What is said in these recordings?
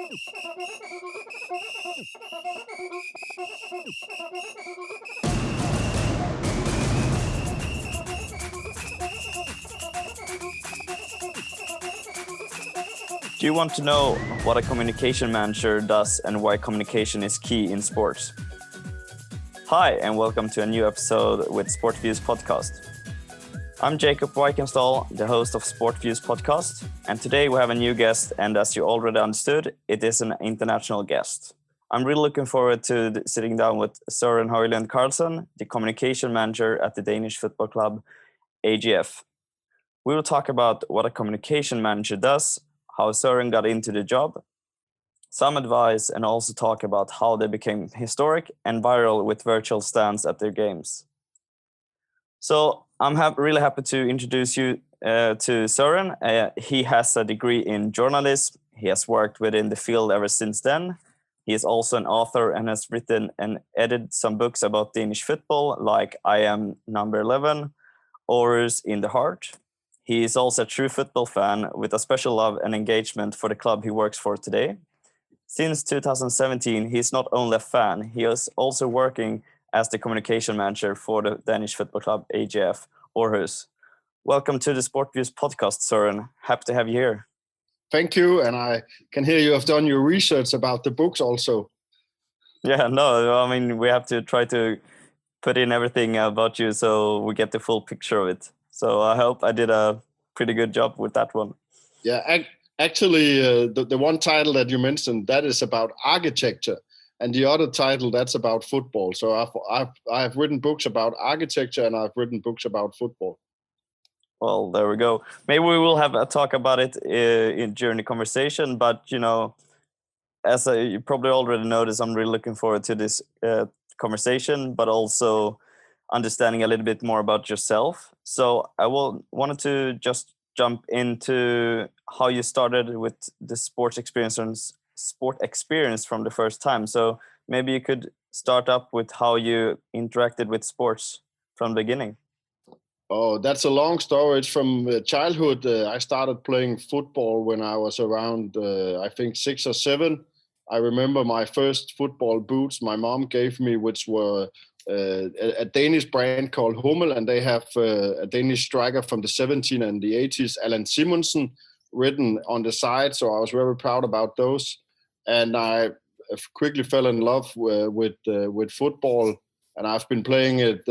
Do you want to know what a communication manager does and why communication is key in sports? Hi, and welcome to a new episode with SportViews podcast. I'm Jacob Weikenstall, the host of SportViews podcast, and today we have a new guest, and as you already understood, it is an international guest. I'm really looking forward to sitting down with Søren Højlund Carlsen, the communication manager at the Danish football club AGF. We will talk about what a communication manager does, how Søren got into the job, some advice, and also talk about how they became historic and viral with virtual stands at their games. So I'm really happy to introduce you to Søren. He has a degree in journalism. He has worked within the field ever since then. He is also an author and has written and edited some books about Danish football, like I Am Number 11, Oars in the Heart. He is also a true football fan with a special love and engagement for the club he works for today. Since 2017, he is not only a fan, he is also working as the communication manager for the Danish football club AGF Aarhus. Welcome to the SportViews podcast, Søren. Happy to have you here. Thank you, and I can hear you have done your research about the books also. Yeah, no, I mean, we have to try to put in everything about you so we get the full picture of it. So I hope I did a pretty good job with that one. Yeah, actually, the one title that you mentioned, that is about architecture. And the other title, that's about football. So I've written books about architecture and I've written books about football. Well, there we go. Maybe we will have a talk about it during the conversation. But, you know, as you probably already noticed, I'm really looking forward to this conversation, but also understanding a little bit more about yourself. So I wanted to just jump into how you started with the sport experience from the first time. So maybe you could start up with how you interacted with sports from the beginning. Oh, that's a long story. It's from childhood. I started playing football when I was around, I think, 6 or 7. I remember my first football boots my mom gave me, which were a Danish brand called Hummel, and they have a Danish striker from the 70s and the 80s, Allan Simonsen, written on the side. So I was very proud about those. And I quickly fell in love with football, and I've been playing it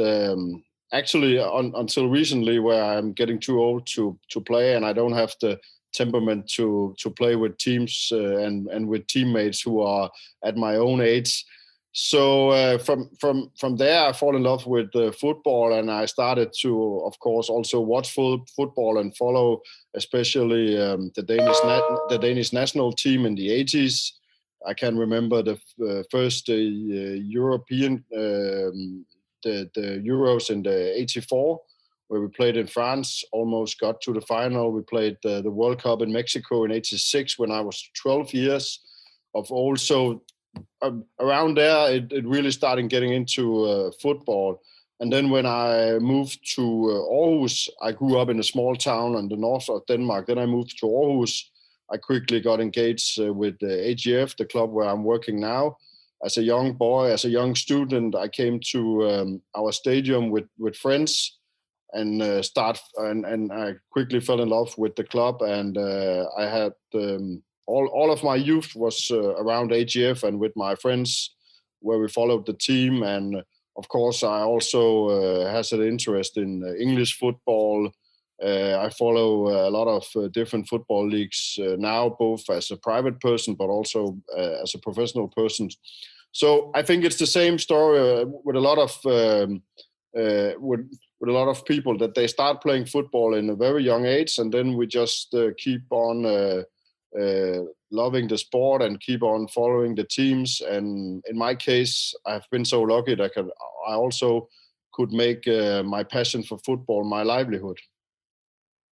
actually until recently, where I'm getting too old to play, and I don't have the temperament to play with teams and with teammates who are at my own age. So from there, I fall in love with football, and I started to, of course, also watch football and follow, especially the Danish national team in the 80s. I can remember the first European, the Euros in the 84, where we played in France, almost got to the final. We played the World Cup in Mexico in 86 when I was 12 years of old. So around there, it really started getting into football. And then when I moved to Aarhus, I grew up in a small town on the north of Denmark. Then I moved to Aarhus. I quickly got engaged with the AGF, the club where I'm working now. As a young boy, as a young student, I came to our stadium with friends and I quickly fell in love with the club. And I had all of my youth was around AGF and with my friends, where we followed the team. And of course, I also has an interest in English football. I follow a lot of different football leagues now, both as a private person, but also as a professional person. So I think it's the same story with a lot of with a lot of people, that they start playing football in a very young age, and then we just keep on loving the sport and keep on following the teams. And in my case, I've been so lucky that I also could make my passion for football my livelihood.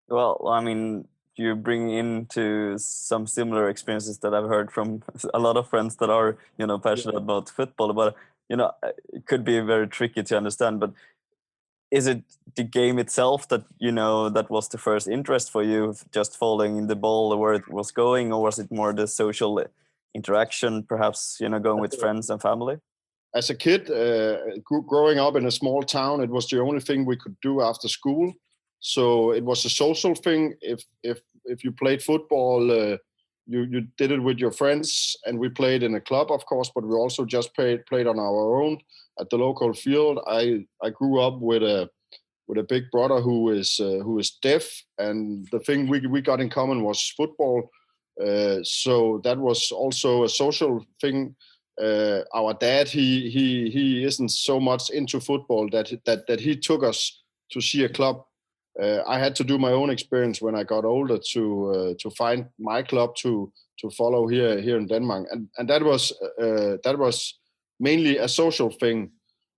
Well, I mean, you bring into some similar experiences that I've heard from a lot of friends that are, passionate about football, but, it could be very tricky to understand. But is it the game itself that, that was the first interest for you, just following the ball where it was going, or was it more the social interaction, perhaps, going with friends and family? As a kid, growing up in a small town, it was the only thing we could do after school. So it was a social thing. If you played football, you did it with your friends, and we played in a club, of course, but we also just played on our own at the local field. I grew up with a big brother who is deaf, and the thing we got in common was football. So that was also a social thing. Our dad, he isn't so much into football that he took us to see a club. I had to do my own experience when I got older to find my club to follow here in Denmark, and that was mainly a social thing,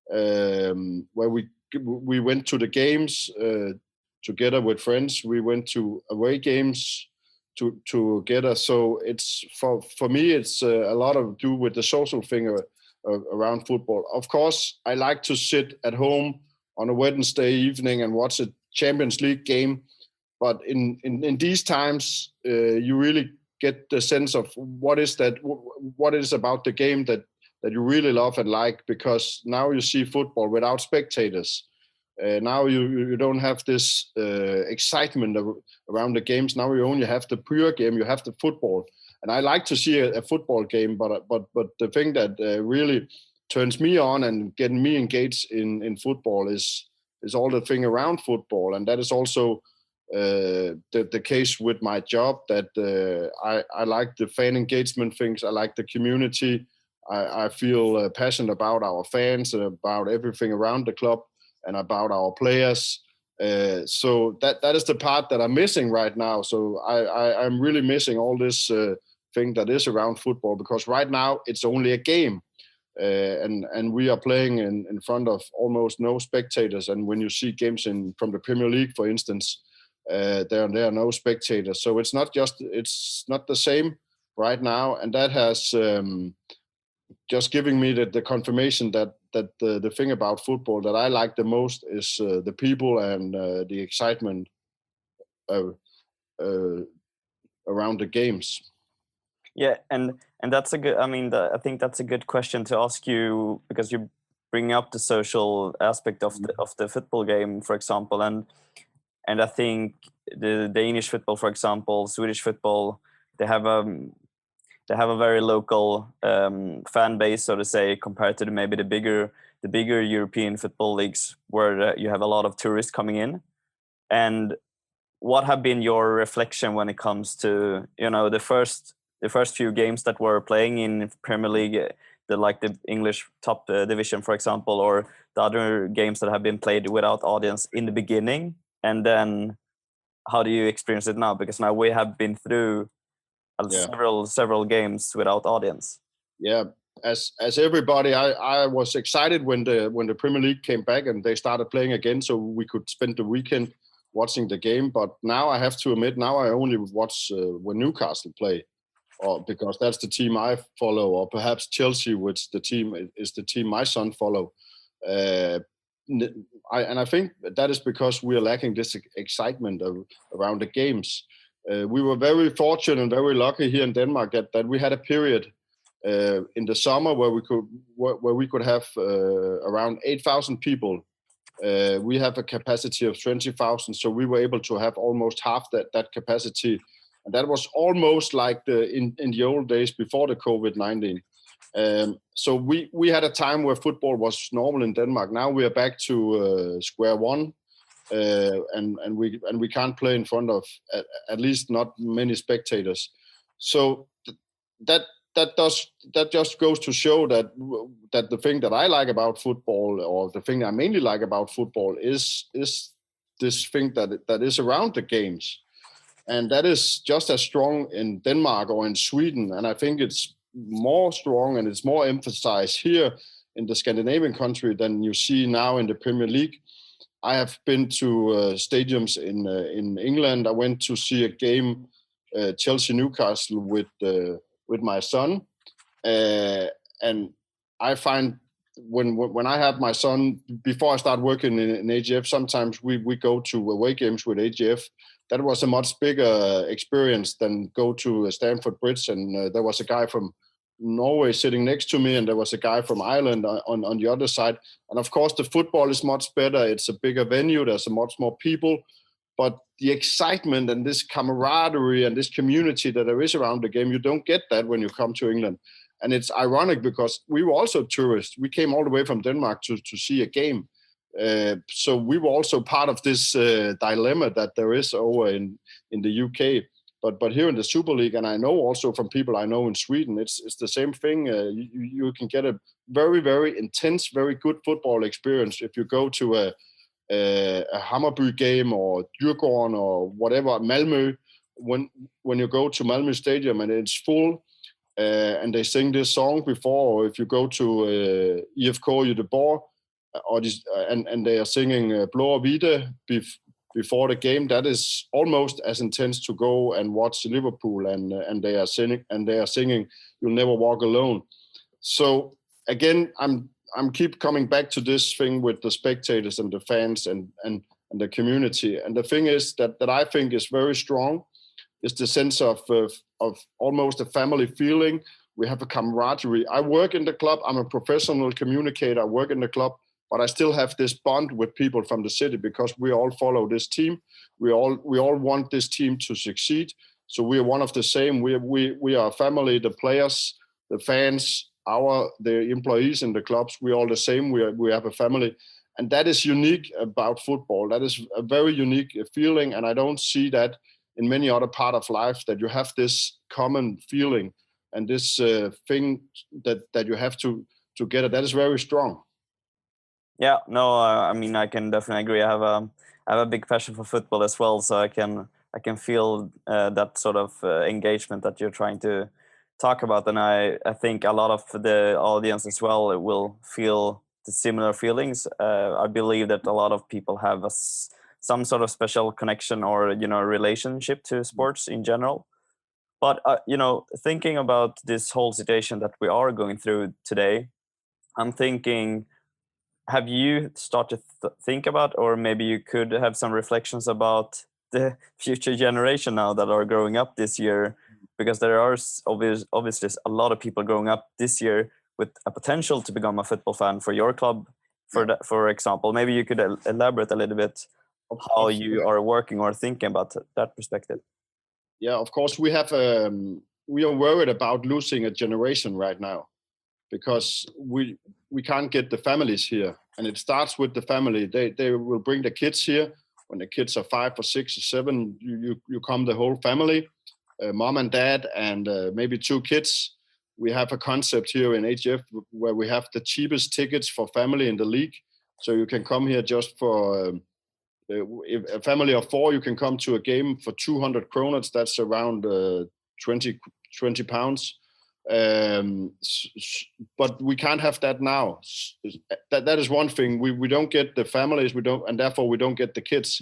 where we went to the games together with friends. We went to away games together. So it's for me, it's a lot of do with the social thing around football. Of course, I like to sit at home on a Wednesday evening and watch a Champions League game, but in these times, you really get the sense of what is about the game that you really love and like, because now you see football without spectators. Now you don't have this excitement around the games. Now you only have the pure game. You have the football, and I like to see a football game. But the thing that really turns me on and getting me engaged in football is all the thing around football, and that is also the case with my job. That I like the fan engagement things. I like the community. I feel passionate about our fans and about everything around the club and about our players. So that is the part that I'm missing right now. So I'm really missing all this thing that is around football, because right now it's only a game. And we are playing in front of almost no spectators. And when you see games from the Premier League, for instance, there are no spectators. So it's not the same right now. And that has just giving me the confirmation that the thing about football that I like the most is the people and the excitement around the games. Yeah, and that's a good. I mean, I think that's a good question to ask you, because you bring up the social aspect of the football game, for example, and I think the Danish football, for example, Swedish football, they have a very local fan base, so to say, compared to maybe the bigger European football leagues, where you have a lot of tourists coming in. And what have been your reflection when it comes to the first few games that were playing in Premier League, the English top division, for example, or the other games that have been played without audience in the beginning, and then how do you experience it now? Because now we have been through several games without audience. Yeah, as everybody, I was excited when the Premier League came back and they started playing again, so we could spend the weekend watching the game. But now I have to admit, now I only watch when Newcastle play, or because that's the team I follow, or perhaps Chelsea, which is the team my son follow. I think that is because we are lacking this excitement around the games. We were very fortunate and very lucky here in Denmark that we had a period in the summer where we could have around 8,000 people. We have a capacity of 20,000, so we were able to have almost half that capacity, and that was almost like in the old days before the COVID-19. So we had a time where football was normal in Denmark. Now we are back to square one. And we can't play in front of at least not many spectators. So that just goes to show that the thing that I like about football, or the thing I mainly like about football, is this thing that is around the games, and that is just as strong in Denmark or in Sweden, and I think it's more strong and it's more emphasized here in the Scandinavian country than you see now in the Premier League. I have been to stadiums in England. I went to see a game, Chelsea-Newcastle, with my son, and I find when I have my son, before I start working in AGF, sometimes we go to away games with AGF. That was a much bigger experience than go to Stamford Bridge. And there was a guy from Norway sitting next to me, and there was a guy from Ireland on the other side. And of course, the football is much better. It's a bigger venue. There's much more people. But the excitement and this camaraderie and this community that there is around the game, you don't get that when you come to England. And it's ironic because we were also tourists. We came all the way from Denmark to see a game. So we were also part of this dilemma that there is over in the UK. But here in the Super League, and I know also from people I know in Sweden, it's the same thing. You can get a very, very intense, very good football experience if you go to a Hammarby game or Djurgården or whatever, Malmö. When you go to Malmö Stadium and it's full, and they sing this song before, or if you go to IFK Göteborg, and they are singing Blå og Hvide before the game, that is almost as intense to go and watch Liverpool, and they are singing You'll Never Walk Alone. So again, I'm keep coming back to this thing with the spectators and the fans and the community. And the thing is that I think is very strong is the sense of almost a family feeling. We have a camaraderie. I work in the club. I'm a professional communicator. I work in the club, but I still have this bond with people from the city because we all follow this team. We all want this team to succeed. So we are one of the same. We are a family. The players, the fans, the employees in the clubs. We're all the same. We have a family, and that is unique about football. That is a very unique feeling, and I don't see that in many other part of life, that you have this common feeling and this thing that you have to get it. That is very strong. Yeah, no, I mean, I can definitely agree. I have a big passion for football as well, so I can feel that sort of engagement that you're trying to talk about, and I think a lot of the audience as well will feel the similar feelings. I believe that a lot of people have some sort of special connection or relationship to sports in general. But thinking about this whole situation that we are going through today, I'm thinking, have you started to think about, or maybe you could have some reflections about the future generation now that are growing up this year? Because there are obviously a lot of people growing up this year with a potential to become a football fan for your club, for example. Maybe you could elaborate a little bit how you are working or thinking about that perspective. Yeah, of course, we are worried about losing a generation right now because we can't get the families here, and it starts with the family. They will bring the kids here. When the kids are 5 or 6 or 7, you come the whole family. Mom and dad and maybe 2 kids. We have a concept here in AGF where we have the cheapest tickets for family in the league. So you can come here just for if a family of 4, you can come to a game for 200 kroners. That's around 20 pounds. But we can't have that now. That is one thing. We don't get the families. And therefore we don't get the kids.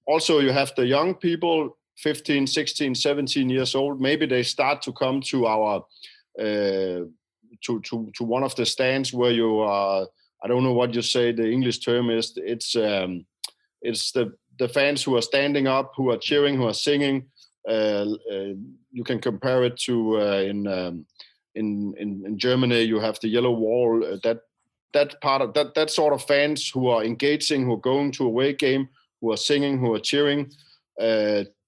Also, you have the young people, 15, 16, 17 years old. Maybe they start to come to our to one of the stands where you are. I don't know what you say. The English term is. It's the fans who are standing up, who are cheering, who are singing. You can compare it to in Germany. You have the yellow wall. That part of that sort of fans who are engaging, who are going to a away game, who are singing, who are cheering.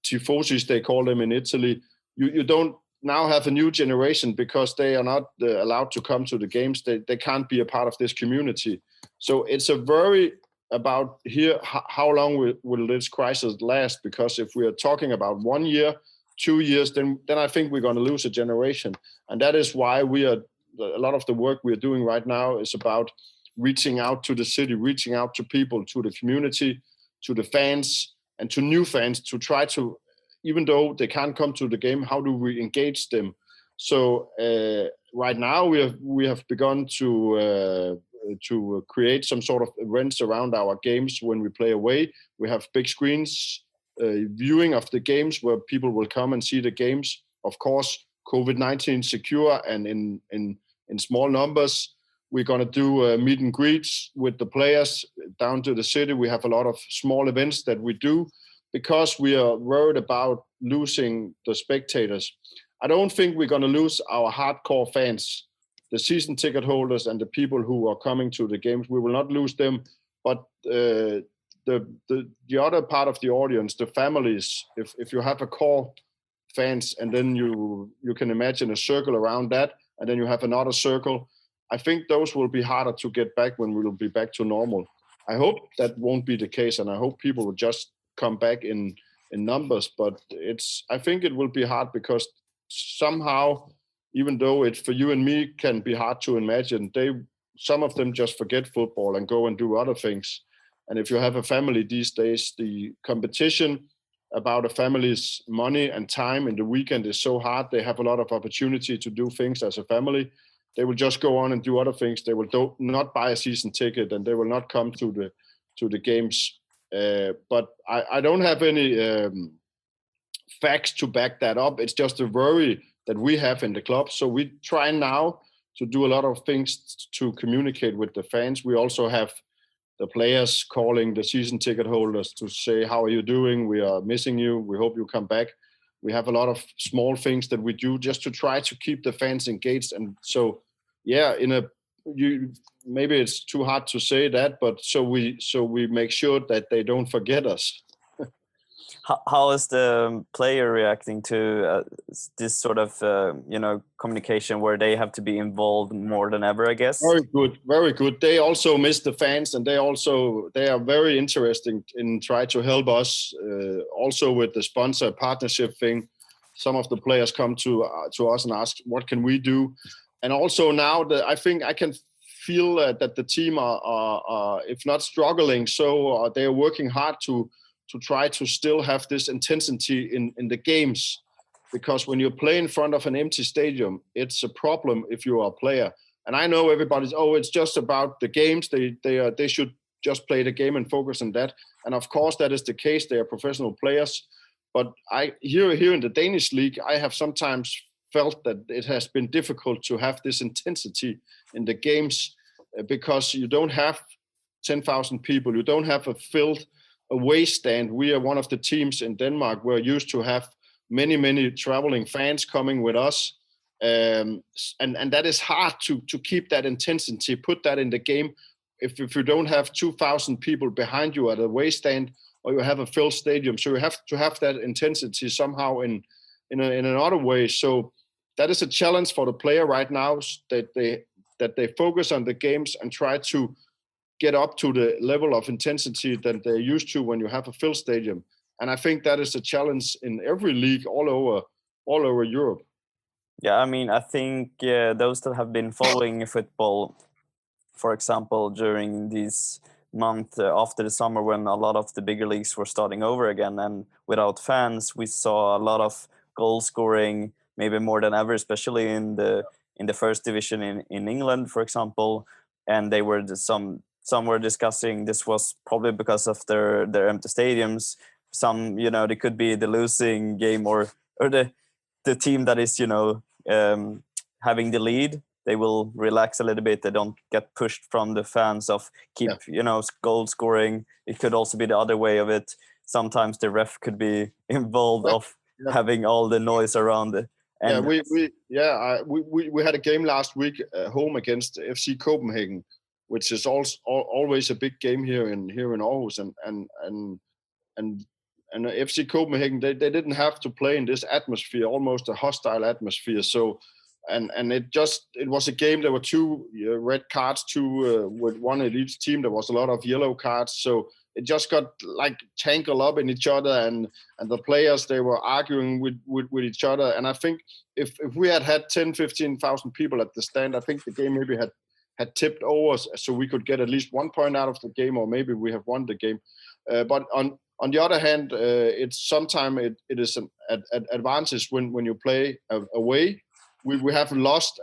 Tifosis, they call them in Italy. You don't now have a new generation because they are not allowed to come to the games. They can't be a part of this community. So it's a very about here, how long will this crisis last? Because if we are talking about 1 year, 2 years, then I think we're going to lose a generation. And that is why a lot of the work we are doing right now is about reaching out to the city, reaching out to people, to the community, to the fans, and to new fans, to try to, even though they can't come to the game, how do we engage them? So right now we have begun to create some sort of events around our games when we play away. We have big screens, viewing of the games where people will come and see the games. Of course, COVID-19 secure and in small numbers. We're going to do meet and greets with the players down to the city. We have a lot of small events that we do because we are worried about losing the spectators. I don't think we're going to lose our hardcore fans, the season ticket holders and the people who are coming to the games. We will not lose them, but the other part of the audience, the families, if you have a core fans and then you can imagine a circle around that, and then you have another circle, I think those will be harder to get back when we will be back to normal. I hope that won't be the case, and I hope people will just come back in numbers. But I think it will be hard because somehow, even though it for you and me can be hard to imagine, some of them just forget football and go and do other things. And if you have a family these days, the competition about a family's money and time in the weekend is so hard. They have a lot of opportunity to do things as a family. They will just go on and do other things. They will not buy a season ticket, and they will not come to the games. But I don't have any facts to back that up. It's just a worry that we have in the club. So we try now to do a lot of things to communicate with the fans. We also have the players calling the season ticket holders to say, how are you doing? We are missing you. We hope you come back. We have a lot of small things that we do just to try to keep the fans engaged. And so, yeah, maybe it's too hard to say that, but so we make sure that they don't forget us. How is the player reacting to this sort of communication where they have to be involved more than ever, I guess? Very good, very good. They also miss the fans, and they are very interesting in trying to help us. Also with the sponsor partnership thing, some of the players come to us and ask, what can we do? And also now I think I can feel that the team are if not struggling, so they are working hard to try to still have this intensity in the games, because when you play in front of an empty stadium, it's a problem if you are a player. And I know everybody's, it's just about the games. They should just play the game and focus on that. And of course, that is the case. They are professional players. But here in the Danish league, I have sometimes felt that it has been difficult to have this intensity in the games because you don't have 10,000 people. You don't have a filled away stand. We are one of the teams in Denmark. We're used to have many traveling fans coming with us. And that is hard to keep that intensity, put that in the game. If you don't have 2,000 people behind you at a away stand, or you have a filled stadium, so you have to have that intensity somehow in another way. So that is a challenge for the player right now, that they focus on the games and try to get up to the level of intensity that they're used to when you have a filled stadium. And I think that is a challenge in every league all over Europe. Yeah, I mean, I think those that have been following football, for example, during these months after the summer when a lot of the bigger leagues were starting over again and without fans, we saw a lot of goal scoring, maybe more than ever, especially in the first division in England, for example. And they were some were discussing this was probably because of their empty stadiums. Some, they could be the losing game or the team that is, having the lead. They will relax a little bit. They don't get pushed from the fans of keep, goal scoring. It could also be the other way of it. Sometimes the ref could be involved of having all the noise around it. And we had a game last week home against FC Copenhagen, which is also always a big game here in Aarhus, and FC Copenhagen they didn't have to play in this atmosphere, almost a hostile atmosphere. So, and it was a game. There were two red cards, with one at each team. There was a lot of yellow cards. So it just got like tangled up in each other, and the players, they were arguing with each other. And I think if we had 10,000-15,000 people at the stand, I think the game maybe had tipped over, so we could get at least 1 point out of the game, or maybe we have won the game. But on the other hand, it's sometimes it is an advantage when you play away. We haven't lost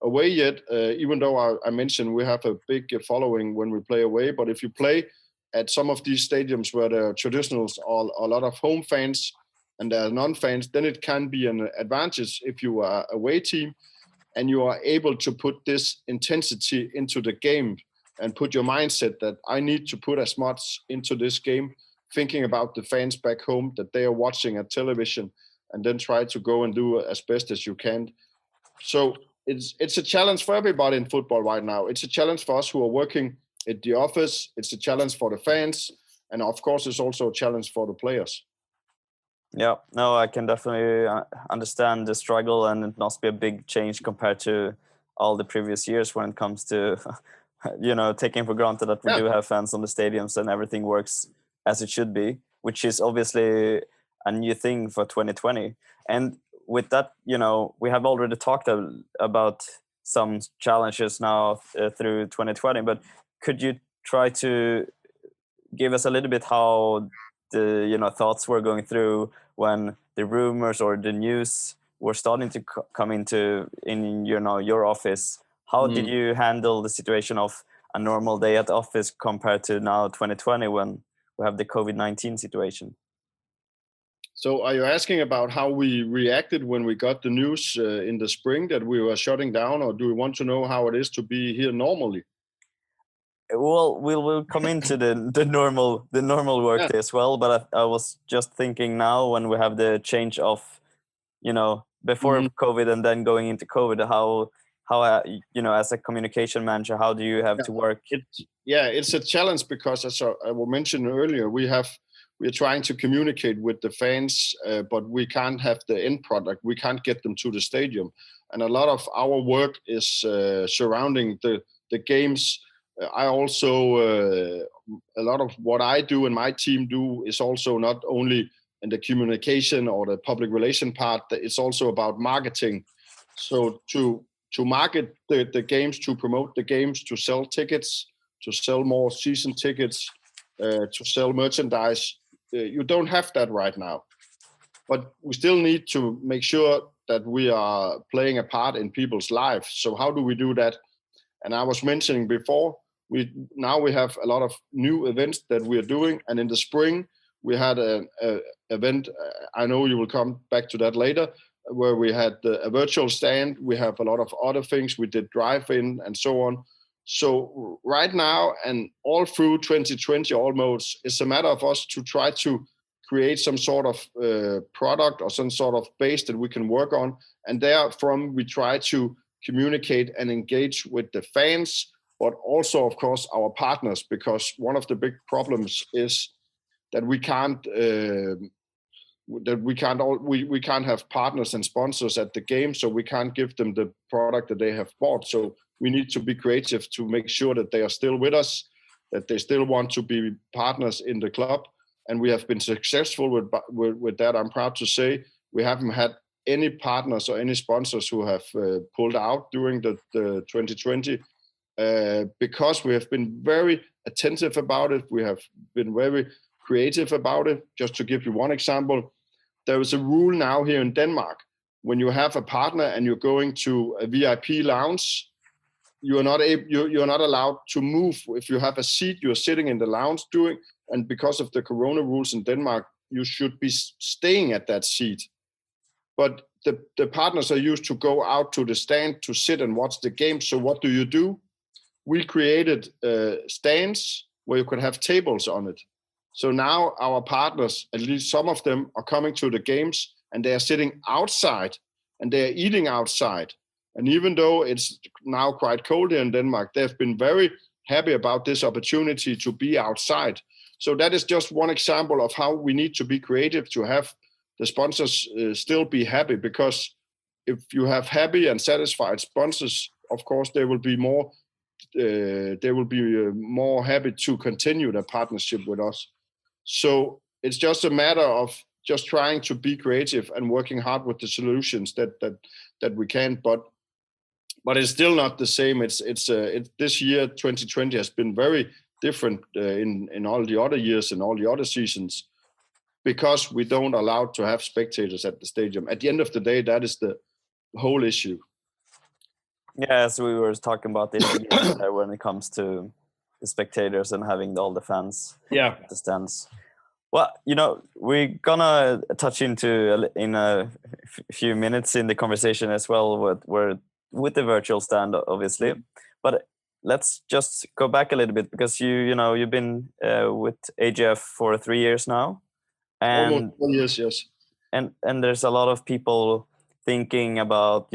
away yet, even though I mentioned we have a big following when we play away. But if you play at some of these stadiums where there are traditionals or a lot of home fans and there are non-fans, then it can be an advantage if you are away team. and you are able to put this intensity into the game and put your mindset that I need to put as much into this game, thinking about the fans back home that they are watching at television, and then try to go and do as best as you can. So it's a challenge for everybody in football right now. It's a challenge for us who are working at the office. It's a challenge for the fans. And of course, it's also a challenge for the players. Yeah, no, I can definitely understand the struggle, and it must be a big change compared to all the previous years when it comes to, taking for granted that we do have fans on the stadiums and everything works as it should be, which is obviously a new thing for 2020. And with that, we have already talked about some challenges now through 2020, but could you try to give us a little bit how the thoughts were going through when the rumors or the news were starting to come in your office? How did you handle the situation of a normal day at the office compared to now 2020 when we have the COVID-19 situation? So are you asking about how we reacted when we got the news in the spring that we were shutting down, or do you want to know how it is to be here normally? Well, we'll come into the normal work day as well, but I was just thinking now when we have the change of, before COVID and then going into COVID, how as a communication manager, how do you have to work? It's a challenge because, as I mentioned earlier, we're trying to communicate with the fans, but we can't have the end product. We can't get them to the stadium, and a lot of our work is surrounding the games. I also a lot of what I do and my team do is also not only in the communication or the public relation part. It's also about marketing. So to market the games, to promote the games, to sell tickets, to sell more season tickets, to sell merchandise. You don't have that right now, but we still need to make sure that we are playing a part in people's lives. So how do we do that? And I was mentioning before, we have a lot of new events that we are doing. And in the spring, we had an event, I know you will come back to that later, where we had a virtual stand. We have a lot of other things. We did drive-in and so on. So right now and all through 2020 almost, it's a matter of us to try to create some sort of product or some sort of base that we can work on. And therefrom, we try to communicate and engage with the fans, but also, of course, our partners, because one of the big problems is that we can't have partners and sponsors at the game, so we can't give them the product that they have bought. So we need to be creative to make sure that they are still with us, that they still want to be partners in the club, and we have been successful with that. I'm proud to say we haven't had any partners or any sponsors who have pulled out during the 2020 because we have been very attentive about it. We have been very creative about it. Just to give you one example, there is a rule now here in Denmark. When you have a partner and you're going to a VIP lounge, you're not allowed to move. If you have a seat, you're sitting in the lounge and because of the corona rules in Denmark, you should be staying at that seat. But the partners are used to go out to the stand to sit and watch the game. So what do? We created stands where you could have tables on it. So now our partners, at least some of them, are coming to the games and they are sitting outside and they are eating outside. And even though it's now quite cold here in Denmark, they've been very happy about this opportunity to be outside. So that is just one example of how we need to be creative to have the sponsors still be happy, because if you have happy and satisfied sponsors, of course, they will be more happy to continue the partnership with us. So it's just a matter of just trying to be creative and working hard with the solutions that we can. But it's still not the same. It's this year 2020 has been very different in all the other years and all the other seasons, because we don't allow to have spectators at the stadium. At the end of the day, that is the whole issue. Yeah, as we were talking about in the beginning, when it comes to the spectators and having all the fans at the stands. Well, we're gonna touch into in a few minutes in the conversation as well. Where with the virtual stand, obviously. But let's just go back a little bit, because you've been with AGF for 3 years now, and Almost 4 years, yes. and there's a lot of people thinking about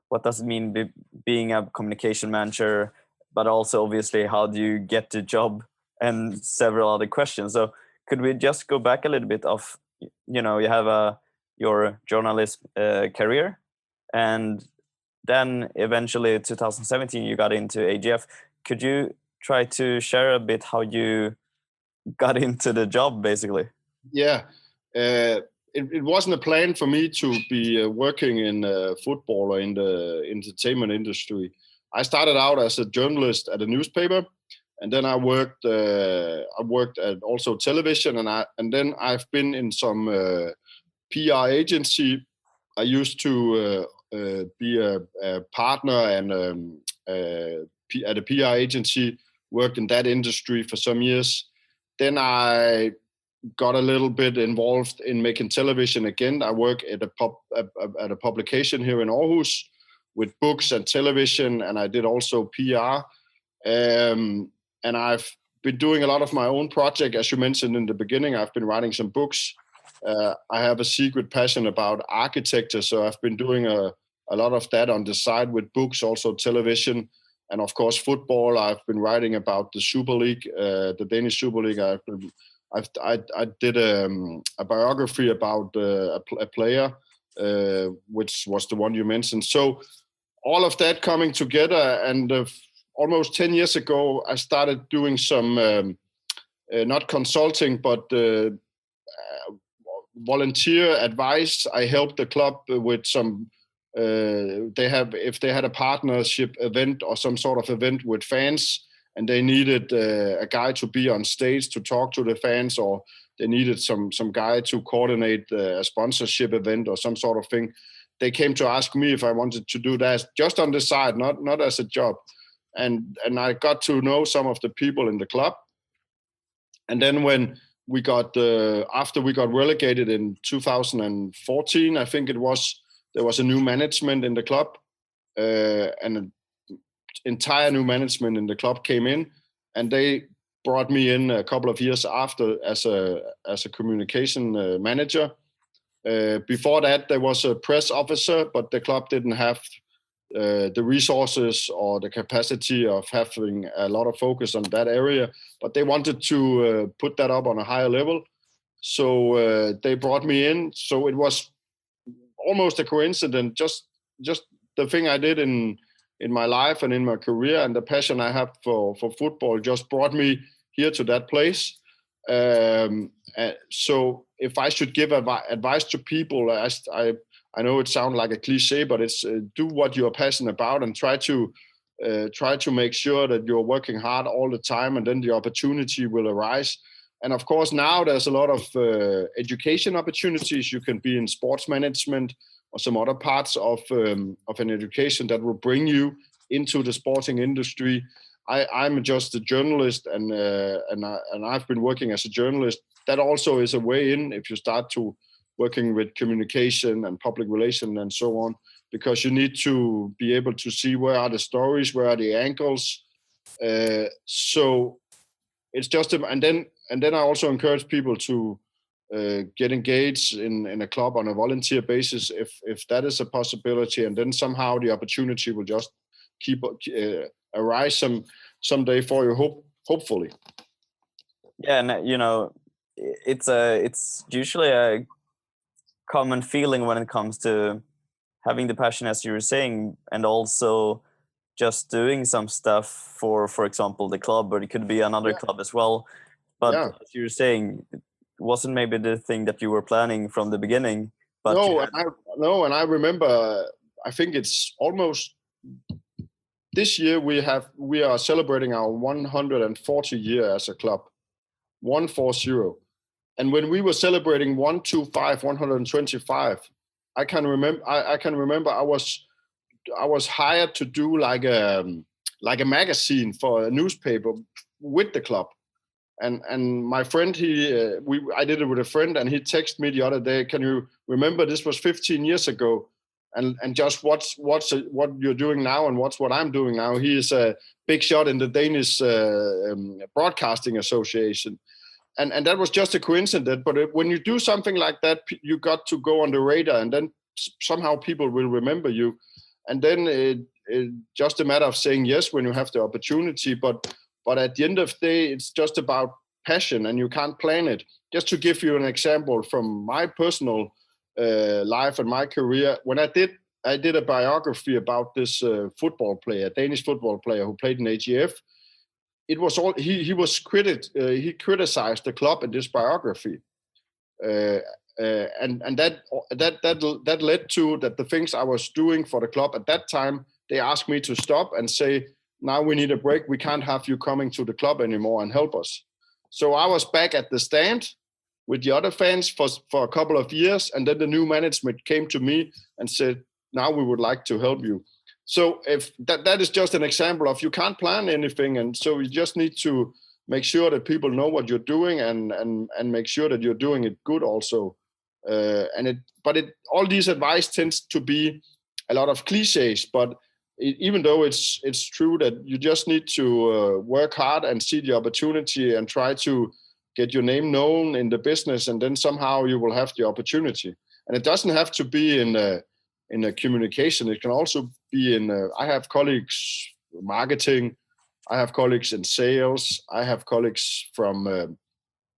what does it mean being a communication manager, but also obviously how do you get the job, and several other questions. So could we just go back a little bit of you have your journalist career, and then eventually 2017 you got into AGF. Could you try to share a bit how you got into the job, basically? Yeah. It wasn't a plan for me to be working in football or in the entertainment industry. I started out as a journalist at a newspaper, and then I worked at also television, and then I've been in some PR agency. I used to be a partner and at a PR agency, worked in that industry for some years. Then I got a little bit involved in making television again. I work at a publication here in Aarhus with books and television, and I did also PR. And I've been doing a lot of my own project, as you mentioned in the beginning. I've been writing some books. I have a secret passion about architecture, so I've been doing a lot of that on the side with books, also television, and of course football. I've been writing about the Super League, the Danish Super League. I did a biography about a player, which was the one you mentioned. So all of that coming together, and almost 10 years ago, I started doing some not consulting, but volunteer advice. I helped the club with some. If they had a partnership event or some sort of event with fans, and they needed a guy to be on stage to talk to the fans, or they needed some guy to coordinate a sponsorship event or some sort of thing, they came to ask me if I wanted to do that just on the side, not as a job. And I got to know some of the people in the club. And then when we got after we got relegated in 2014, I think it was, there was a new management in the club, and an entire new management in the club came in, and they brought me in a couple of years after as a communication manager. Before that, there was a press officer, but the club didn't have the resources or the capacity of having a lot of focus on that area, but they wanted to put that up on a higher level. So they brought me in. So it was almost a coincidence, just the thing I did in my life and in my career, and the passion I have for football just brought me here to that place. So if I should give advice to people, I know it sounds like a cliche, but it's do what you're passionate about, and try to make sure that you're working hard all the time, and then the opportunity will arise. And of course, now there's a lot of education opportunities. You can be in sports management or some other parts of an education that will bring you into the sporting industry. I'm just a journalist, and I've been working as a journalist. That also is a way in if you start to working with communication and public relations and so on, because you need to be able to see where are the stories, where are the angles. So it's just and then I also encourage people to get engaged in a club on a volunteer basis if that is a possibility, and then somehow the opportunity will just keep arise someday for you, hopefully. Yeah, and it's usually a common feeling when it comes to having the passion, as you were saying, and also just doing some stuff for example, the club, or it could be another club as well. But as you were saying, it wasn't maybe the thing that you were planning from the beginning. But and I remember, I think it's almost this year we are celebrating our 140 year as a club, 140. And when we were celebrating 125, I can remember I was hired to do like a magazine for a newspaper with the club. And my friend, I did it with a friend, and he texted me the other day, can you remember, this was 15 years ago, and just what you're doing now and what I'm doing now. He is a big shot in the Danish Broadcasting Association, and that was just a coincidence. But when you do something like that, you got to go on the radar, and then somehow people will remember you, and then it just a matter of saying yes when you have the opportunity. But at the end of the day, it's just about passion, and you can't plan it. Just to give you an example from my personal life and my career, when I did a biography about this football player, Danish football player who played in AGF. It was all he was he criticized the club in this biography, and that led to that the things I was doing for the club at that time. They asked me to stop and say, now we need a break. We can't have you coming to the club anymore and help us. So I was back at the stand with the other fans for a couple of years. And then the new management came to me and said, now we would like to help you. So if that is just an example of you can't plan anything. And so you just need to make sure that people know what you're doing and make sure that you're doing it good also. All these advice tends to be a lot of cliches, but even though it's true that you just need to work hard and see the opportunity and try to get your name known in the business, and then somehow you will have the opportunity. And it doesn't have to be in a communication. It can also be in. I have colleagues in marketing. I have colleagues in sales. I have colleagues from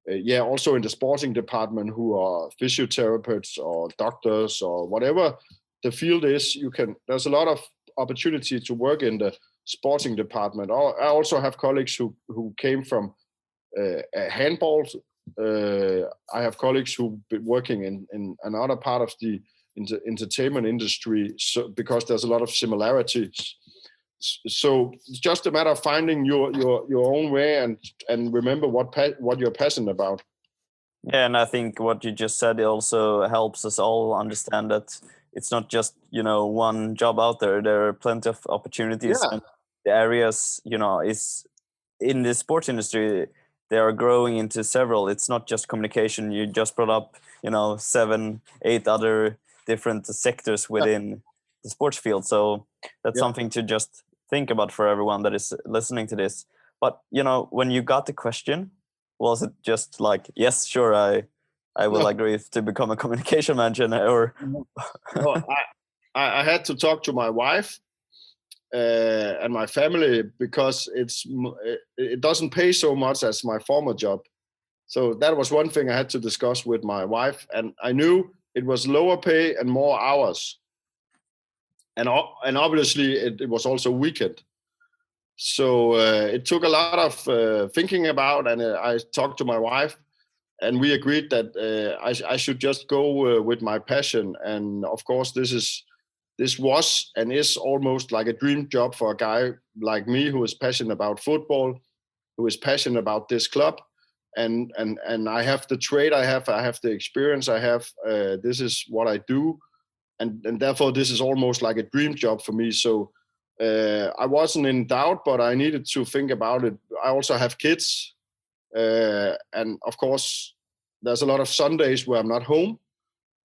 also in the sporting department who are physiotherapists or doctors or whatever the field is. There's a lot of opportunity to work in the sporting department. I also have colleagues who came from handball. I have colleagues who've been working in another part of the entertainment industry, so because there's a lot of similarities. So it's just a matter of finding your own way and remember what you're passionate about. Yeah, and I think what you just said also helps us all understand that it's not just one job out there. There are plenty of opportunities, and the areas is in the sports industry. They are growing into several. It's not just communication. You just brought up 7, 8 other different sectors within the sports field. So that's something to just think about for everyone that is listening to this. But when you got the question, was it just like, yes, sure, I will agree to become a communication manager, or? No, I had to talk to my wife and my family because it doesn't pay so much as my former job. So that was one thing I had to discuss with my wife, and I knew it was lower pay and more hours, and obviously it was also weekend. So it took a lot of thinking about, and I talked to my wife, and we agreed that I should just go with my passion. And of course, this was and is almost like a dream job for a guy like me who is passionate about football, who is passionate about this club, and I have the trade I have the experience I have. This is what I do, and therefore this is almost like a dream job for me. So I wasn't in doubt, but I needed to think about it. I also have kids. And of course, there's a lot of Sundays where I'm not home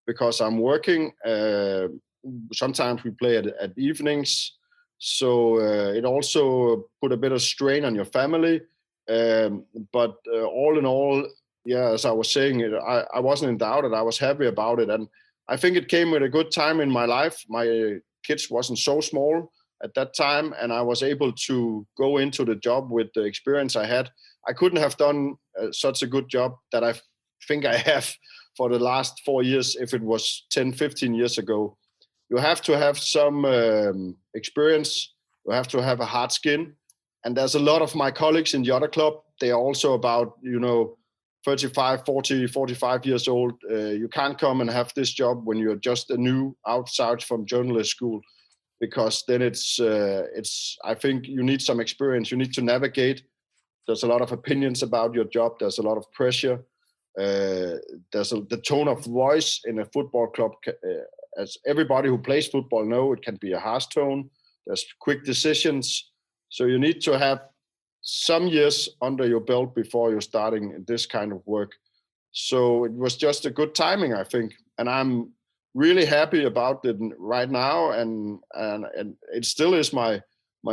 because I'm working. Sometimes we play at evenings. So it also put a bit of strain on your family. But all in all, as I was saying, I wasn't in doubt and I was happy about it. And I think it came with a good time in my life. My kids wasn't so small at that time, and I was able to go into the job with the experience I had. I couldn't have done such a good job that I think I have for the last 4 years if it was 10, 15 years ago. You have to have some experience. You have to have a hard skin. And there's a lot of my colleagues in the other club. They are also about, 35, 40, 45 years old. You can't come and have this job when you're just a new outside from journalist school, because then I think you need some experience. You need to navigate. There's a lot of opinions about your job. There's a lot of pressure. The tone of voice in a football club, as everybody who plays football know, it can be a harsh tone. There's quick decisions. So you need to have some years under your belt before you're starting this kind of work. So it was just a good timing, I think. And I'm really happy about it right now, and it still is my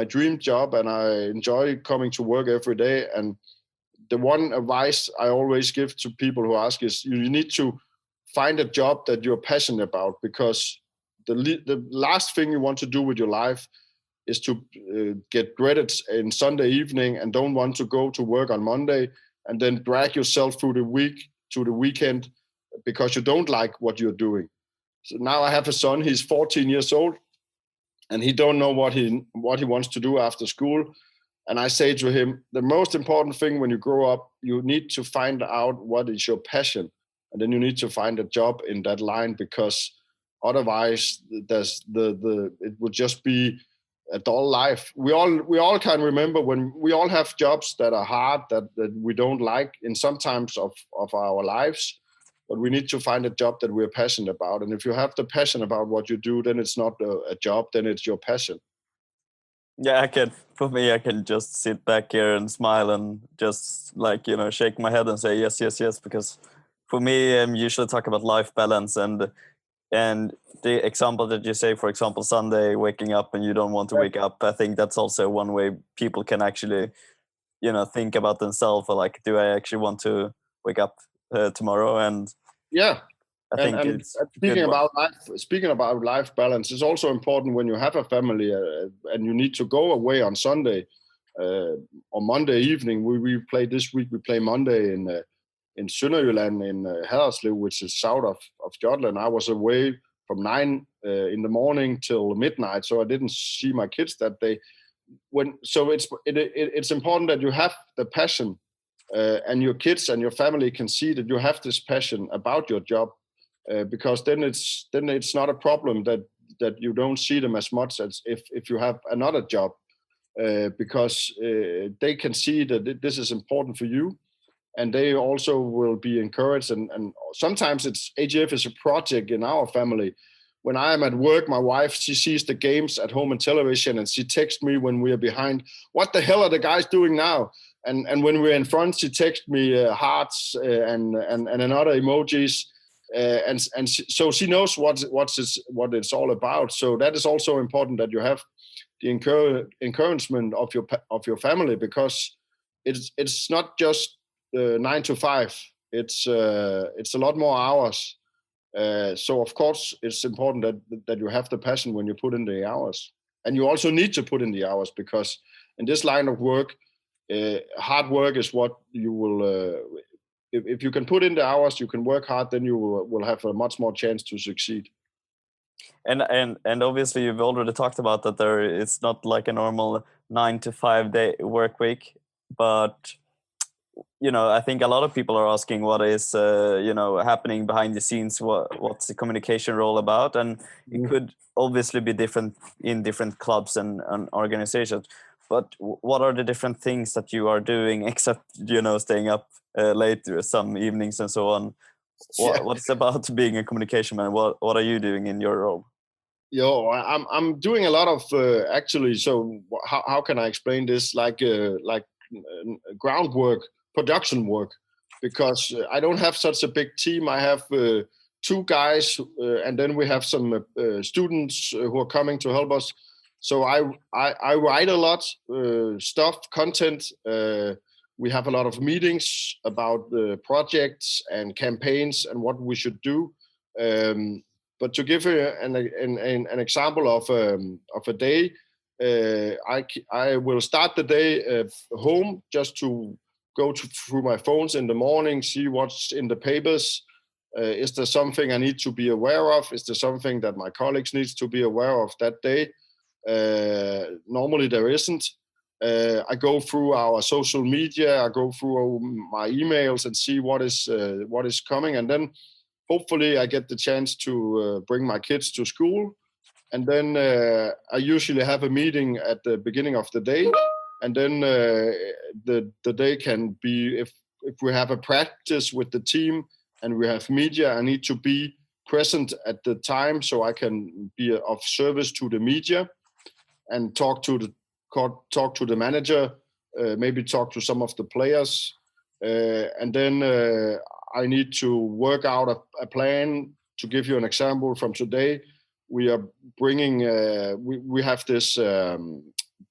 dream job, and I enjoy coming to work every day. And the one advice I always give to people who ask is you need to find a job that you're passionate about, because the last thing you want to do with your life is to get dreaded in Sunday evening and don't want to go to work on Monday and then drag yourself through the week to the weekend because you don't like what you're doing. So now I have a son, he's 14 years old, and he don't know what he wants to do after school. And I say to him, the most important thing when you grow up, you need to find out what is your passion. And then you need to find a job in that line, because otherwise it would just be a dull life. We all can remember when we all have jobs that are hard, that we don't like in some times of our lives, but we need to find a job that we're passionate about. And if you have the passion about what you do, then it's not a job, then it's your passion. Yeah, for me, I can just sit back here and smile and just shake my head and say yes, yes, yes, because for me, usually talk about life balance, and the example that you say, for example, Sunday, waking up and you don't want to wake up. I think that's also one way people can actually, think about themselves, or like, do I actually want to wake up tomorrow? And yeah, I think it's speaking about life balance, it's also important when you have a family and you need to go away on Sunday or Monday evening. We play this week. We play Monday in Sønderjylland in Haderslev, which is south of Jutland. I was away from 9 in the morning till midnight, so I didn't see my kids that day. It's important that you have the passion, and your kids and your family can see that you have this passion about your job, because then it's not a problem that you don't see them as much as if you have another job, because they can see that this is important for you. And they also will be encouraged. And sometimes AGF is a project in our family. When I am at work, my wife, she sees the games at home on television, and she texts me when we are behind, what the hell are the guys doing now? And when we're in front, she texts me hearts and another emojis. So she knows what it's all about. So that is also important, that you have the encouragement of your family, because it's not just 9 to 5. It's a lot more hours. So of course it's important that you have the passion when you put in the hours, and you also need to put in the hours, because in this line of work, hard work is what you will. If you can put in the hours, you can work hard, then you will have a much more chance to succeed. And obviously you've already talked about that it's not like a normal 9 to 5 day work week, but I think a lot of people are asking what is happening behind the scenes, what's the communication role about, and it could obviously be different in different clubs and organizations. But what are the different things that you are doing, except staying up late some evenings and so on? What's about being a communication man? What are you doing in your role? I'm doing a lot of actually. So how can I explain this? Like groundwork, production work, because I don't have such a big team. I have 2 guys, and then we have some students who are coming to help us. So I write a lot content. We have a lot of meetings about projects and campaigns and what we should do. But to give you an example of a day, I will start the day home, just to go through my phones in the morning, see what's in the papers. Is there something I need to be aware of? Is there something that my colleagues need to be aware of that day? Normally there isn't. I go through our social media, I go through my emails and see what is coming, and then hopefully I get the chance to bring my kids to school. And then I usually have a meeting at the beginning of the day, and then the day can be, if we have a practice with the team and we have media, I need to be present at the time so I can be of service to the media and talk to the manager, maybe talk to some of the players, and then I need to work out a plan to give you an example from today, we are bringing. We have this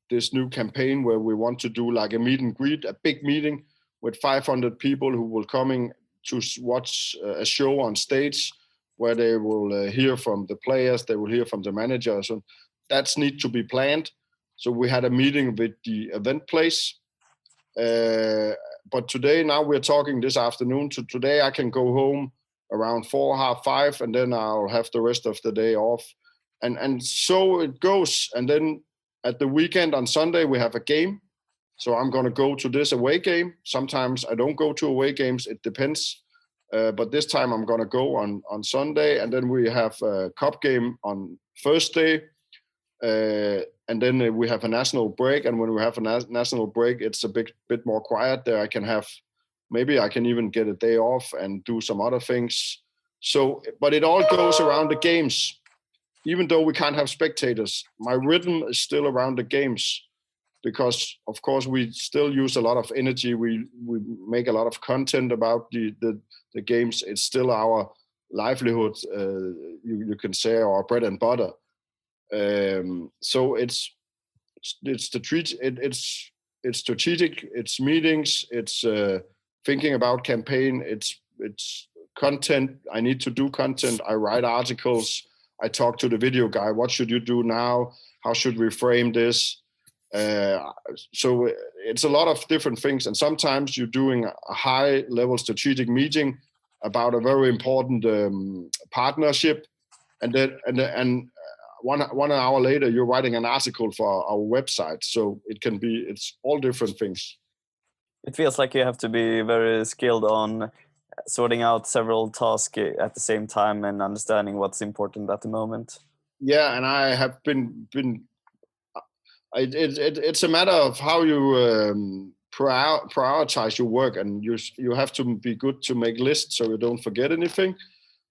this new campaign where we want to do like a meet and greet, a big meeting with 500 people who will coming to watch a show on stage, where they will hear from the players, they will hear from the managers, and that's need to be planned. So we had a meeting with the event place. But today, now we're talking this afternoon. So today I can go home around 4, half 5, and then I'll have the rest of the day off. And so it goes. And then at the weekend on Sunday, we have a game. So I'm going to go to this away game. Sometimes I don't go to away games. It depends. But this time I'm going to go on Sunday. And then we have a cup game on Thursday. And then we have a national break. And when we have a national break, it's a bit more quiet there. Maybe I can even get a day off and do some other things. So, but it all goes around the games. Even though we can't have spectators, my rhythm is still around the games, because of course we still use a lot of energy. We make a lot of content about the games. It's still our livelihood, you can say, our bread and butter. So it's strategic. It's meetings. It's thinking about campaign. It's content. I need to do content. I write articles. I talk to the video guy. What should you do now? How should we frame this? So it's a lot of different things. And sometimes you're doing a high-level strategic meeting about a very important partnership, and then one hour later you're writing an article for our website. So it's all different things. It feels like you have to be very skilled on sorting out several tasks at the same time and understanding what's important at the moment. Yeah, and I have been. It's a matter of how you prioritize your work, and you have to be good to make lists so you don't forget anything,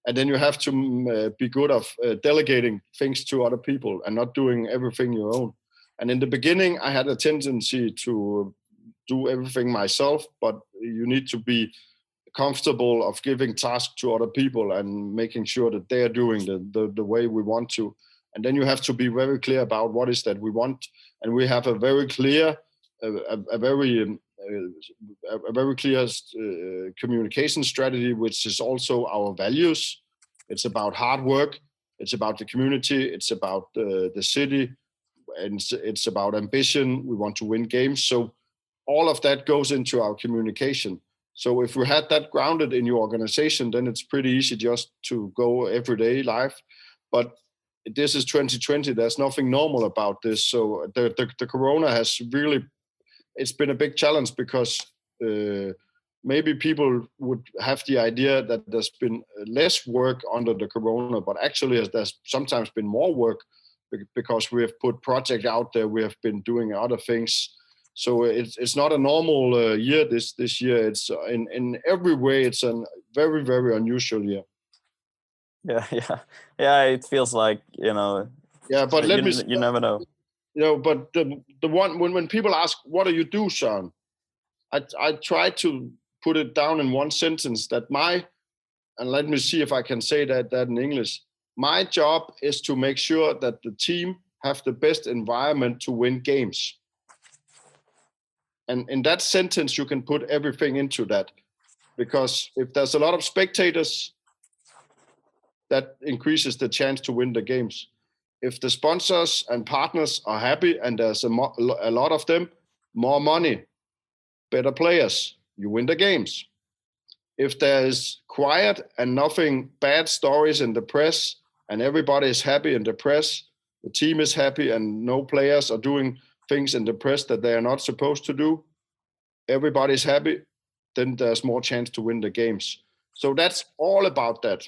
and then you have to be good of delegating things to other people and not doing everything your own. And in the beginning, I had a tendency to do everything myself, but you need to be comfortable of giving tasks to other people and making sure that they are doing the way we want to. And then you have to be very clear about what is that we want. And we have a very clear, a very clear communication strategy, which is also our values. It's about hard work. It's about the community. It's about the city. And it's about ambition. We want to win games. So all of that goes into our communication. So if we had that grounded in your organization, then it's pretty easy just to go everyday life. But this is 2020. There's nothing normal about this. So the corona has really, it's been a big challenge, because maybe people would have the idea that there's been less work under the corona, but actually there's sometimes been more work, because we have put projects out there. We have been doing other things. So it's not a normal year this year. It's in every way, it's a very, very unusual year. Yeah. It feels like, Yeah, but you never know. But the one when people ask, what do you do, Søren? I try to put it down in one sentence, that and let me see if I can say that in English. My job is to make sure that the team have the best environment to win games. And in that sentence, you can put everything into that, because if there's a lot of spectators, that increases the chance to win the games. If the sponsors and partners are happy and there's a lot of them, more money, better players, you win the games. If there is quiet and nothing bad stories in the press, and everybody is happy in the press, the team is happy and no players are doing things in the press that they are not supposed to do, everybody's happy, then there's more chance to win the games. So that's all about that.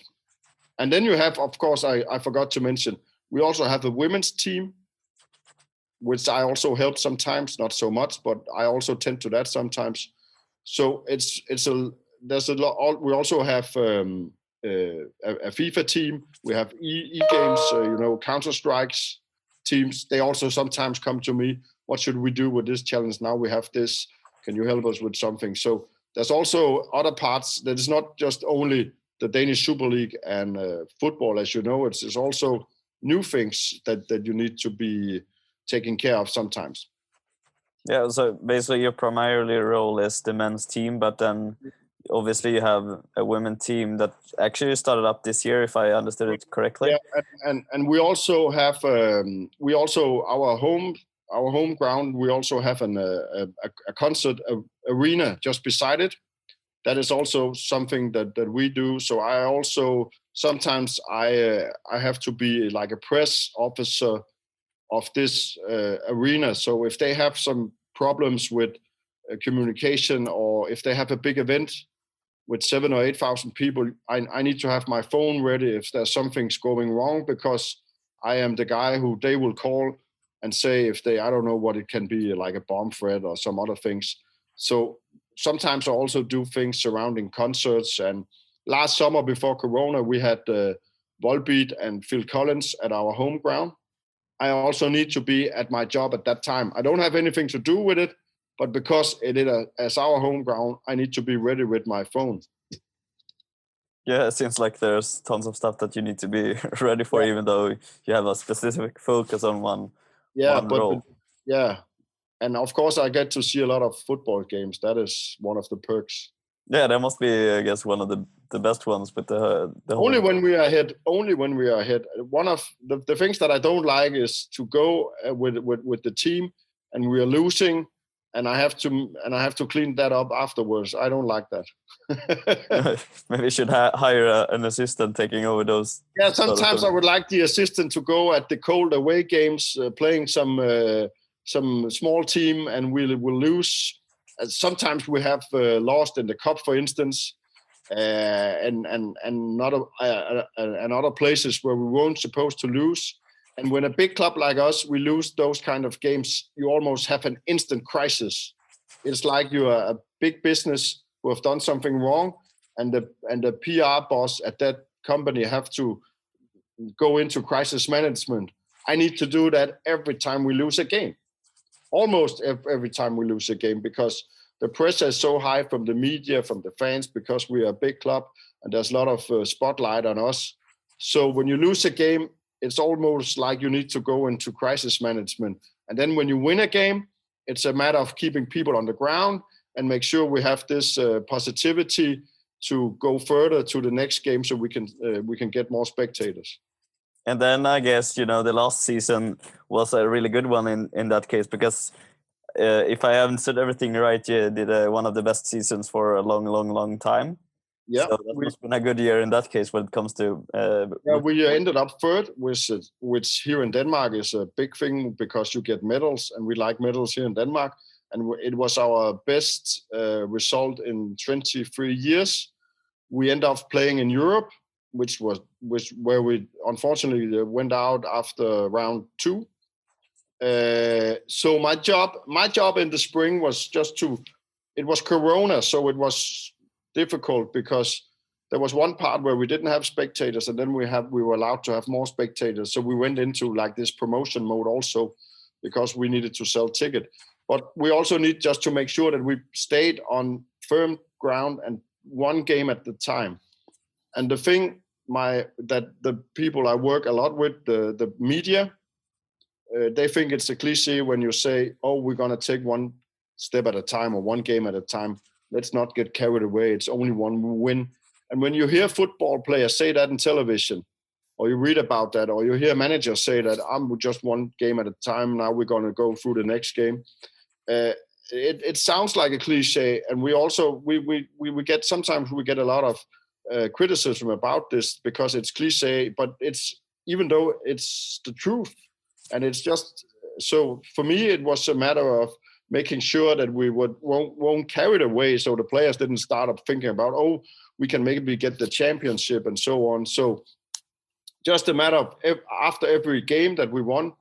And then you have, of course, I forgot to mention, we also have a women's team, which I also help sometimes, not so much, but I also tend to that sometimes. So there's a lot. We also have a FIFA team. We have e-games, Counter-Strikes teams. They also sometimes come to me. What should we do with this challenge? Now we have this. Can you help us with something? So there's also other parts that is not just only the Danish Super League and football, as you know, it's also new things that you need to be taking care of sometimes. Yeah, so basically your primarily role is the men's team, but then obviously you have a women's team that actually started up this year, if I understood it correctly. Yeah, and we also have our home ground. We also have a concert arena just beside it. That is also something that we do. So I also sometimes I have to be like a press officer of this arena. So if they have some problems with communication, or if they have a big event with 7,000 or 8,000 people, I need to have my phone ready if there's something's going wrong, because I am the guy who they will call and say if I don't know what it can be, like a bomb threat or some other things. So sometimes I also do things surrounding concerts. And last summer before Corona, we had Volbeat and Phil Collins at our home ground. I also need to be at my job at that time. I don't have anything to do with it, but because it is as our home ground, I need to be ready with my phone. Yeah, it seems like there's tons of stuff that you need to be ready for, even though you have a specific focus on one role. Yeah. And of course, I get to see a lot of football games. That is one of the perks. Yeah, that must be, I guess, one of the best ones with the only when we are ahead. Only when we are ahead. One of the things that I don't like is to go with the team and we are losing, and I have to clean that up afterwards. I don't like that. Maybe you should hire an assistant taking over those. Yeah, sometimes I would like the assistant to go at the cold away games, playing some small team, and we will lose. Sometimes we have lost in the cup, for instance, and other places where we weren't supposed to lose. And when a big club like us, we lose those kind of games, you almost have an instant crisis. It's like you are a big business who have done something wrong, and the PR boss at that company have to go into crisis management. I need to do that every time we lose a game. Almost every time we lose a game, because the pressure is so high from the media, from the fans, because we are a big club and there's a lot of spotlight on us. So when you lose a game, it's almost like you need to go into crisis management. And then when you win a game, it's a matter of keeping people on the ground and make sure we have this positivity to go further to the next game, so we can get more spectators. And then I guess, the last season was a really good one in that case, because if I haven't said everything right, you did one of the best seasons for a long time. Yeah, so that must have been a good year in that case when it comes to. We ended up third, which here in Denmark is a big thing, because you get medals, and we like medals here in Denmark. And it was our best result in 23 years. We ended up playing in Europe, which was where we unfortunately went out after round 2. So my job in the spring was it was Corona, so it was difficult, because there was one part where we didn't have spectators, and then we were allowed to have more spectators. So we went into like this promotion mode also, because we needed to sell ticket. But we also need just to make sure that we stayed on firm ground and one game at the time. And the thing that the people I work a lot with, the media, they think it's a cliche when you say, oh, we're going to take one step at a time or one game at a time. Let's not get carried away. It's only one win. And when you hear football players say that in television, or you read about that, or you hear managers say that I'm just one game at a time, now we're going to go through the next game. It sounds like a cliche. And we also, we get a lot of criticism about this, because it's cliche, but it's, even though it's the truth. And it's just, so for me, it was a matter of making sure that we won't carry it away, so the players didn't start up thinking about, oh, we can maybe get the championship and so on. So just a matter of after every game that we won,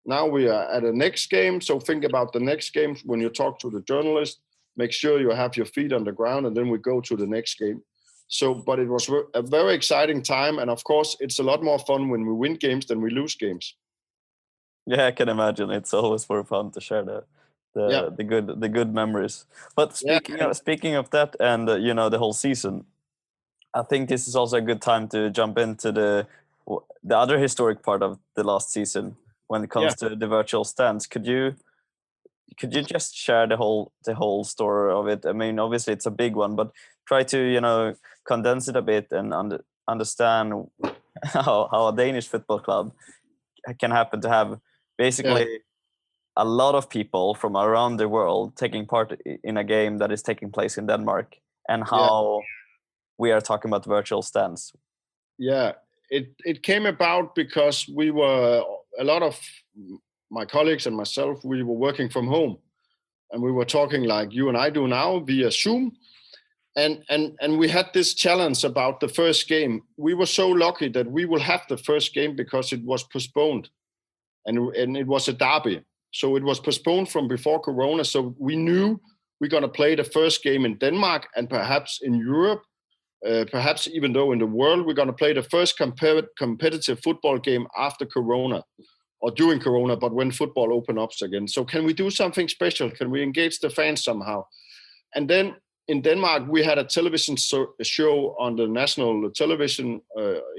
now we are at the next game. So think about the next game when you talk to the journalist. Make sure you have your feet on the ground, and then we go to the next game. So, but it was a very exciting time, and of course, it's a lot more fun when we win games than we lose games. Yeah, I can imagine. It's always more fun to share the good memories. But speaking of that, and the whole season, I think this is also a good time to jump into the other historic part of the last season when it comes to the virtual stands. Could you just share the whole story of it? I mean, obviously it's a big one, but try to condense it a bit and understand how a Danish football club can happen to have basically a lot of people from around the world taking part in a game that is taking place in Denmark, and how we are talking about virtual stands. Yeah, it came about because we were, a lot of my colleagues and myself, we were working from home, and we were talking like you and I do now via Zoom. And we had this challenge about the first game. We were so lucky that we will have the first game because it was postponed, and it was a derby. So it was postponed from before Corona. So we knew we're going to play the first game in Denmark and perhaps in Europe, perhaps even though in the world, we're going to play the first competitive football game after Corona or during Corona, but when football opens up again. So can we do something special? Can we engage the fans somehow? And then in Denmark, we had a television show on the national television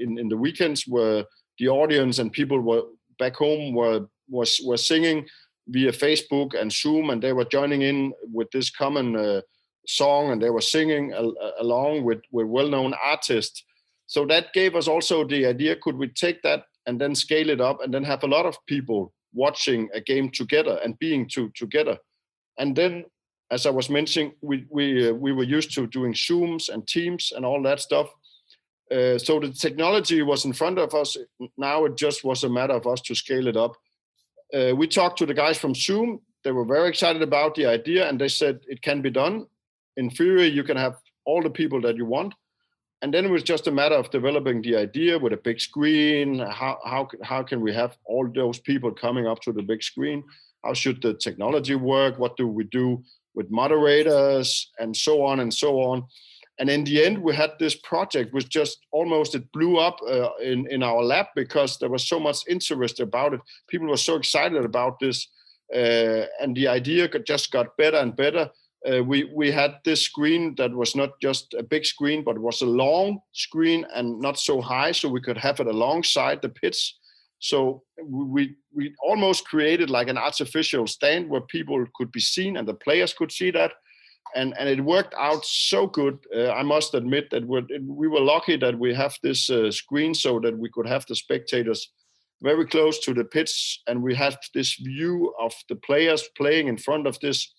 in the weekends, where the audience and people were back home were singing via Facebook and Zoom, and they were joining in with this common song, and they were singing along with well-known artists. So that gave us also the idea, could we take that and then scale it up and then have a lot of people watching a game together and being together? And then, as I was mentioning, we were used to doing Zooms and Teams and all that stuff. So the technology was in front of us. Now it just was a matter of us to scale it up. We talked to the guys from Zoom. They were very excited about the idea, and they said it can be done. In theory, you can have all the people that you want. And then it was just a matter of developing the idea with a big screen. How can we have all those people coming up to the big screen? How should the technology work? What do we do with moderators, and so on and so on? And in the end, we had this project which just almost, it blew up in our lab, because there was so much interest about it. People were so excited about this, and the idea just got better and better. We had this screen that was not just a big screen, but it was a long screen and not so high, so we could have it alongside the pitch. So we almost created like an artificial stand where people could be seen and the players could see that. And it worked out so good. I must admit that we were lucky that we have this screen, so that we could have the spectators very close to the pitch, and we had this view of the players playing in front of this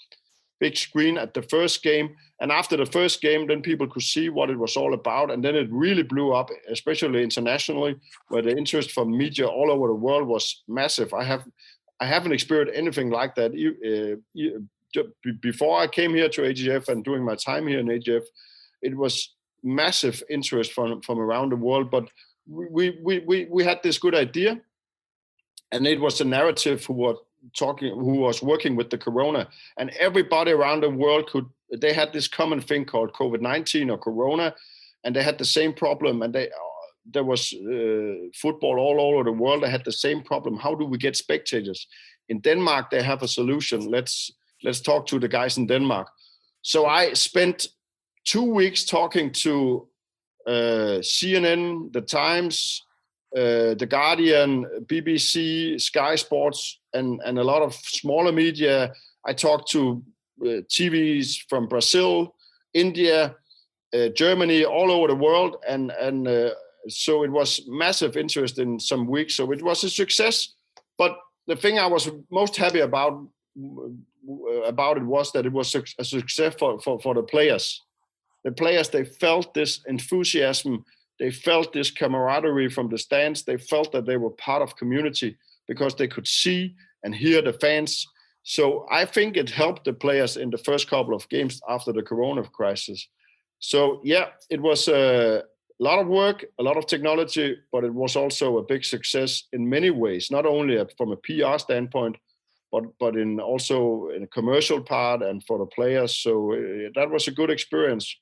big screen at the first game. And after the first game, then people could see what it was all about. And then it really blew up, especially internationally, where the interest from media all over the world was massive. I haven't experienced anything like that. Before I came here to AGF and during my time here in AGF, it was massive interest from around the world. But we had this good idea, and it was the narrative who was working with the Corona, and everybody around the world they had this common thing called COVID-19 or Corona, and they had the same problem. And there was football all over the world. They had the same problem. How do we get spectators? In Denmark, they have a solution. Let's talk to the guys in Denmark. So I spent 2 weeks talking to CNN, The Times, The Guardian, BBC, Sky Sports, and a lot of smaller media. I talked to TVs from Brazil, India, Germany, all over the world. And so it was massive interest in some weeks. So it was a success. But the thing I was most happy about it was that it was a success for the players. The players, they felt this enthusiasm. They felt this camaraderie from the stands. They felt that they were part of community because they could see and hear the fans. So I think it helped the players in the first couple of games after the Corona crisis. So yeah, it was a lot of work, a lot of technology, but it was also a big success in many ways, not only from a PR standpoint, but also in a commercial part and for the players. So that was a good experience.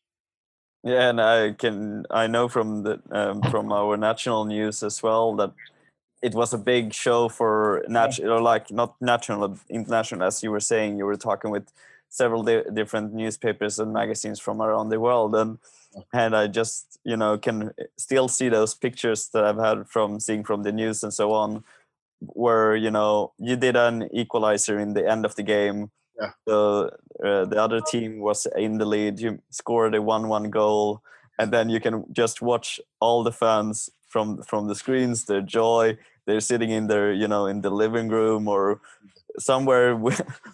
Yeah, and I know from our national news as well that it was a big show for not national, international, as you were saying. You were talking with several different newspapers and magazines from around the world, and I just, you know, can still see those pictures that I've had from seeing from the news and so on, where, you know, you did an equalizer in the end of the game. Yeah. The other team was in the lead. You scored a 1-1 goal, and then you can just watch all the fans from the screens, their joy. They're sitting in their, you know, in the living room or somewhere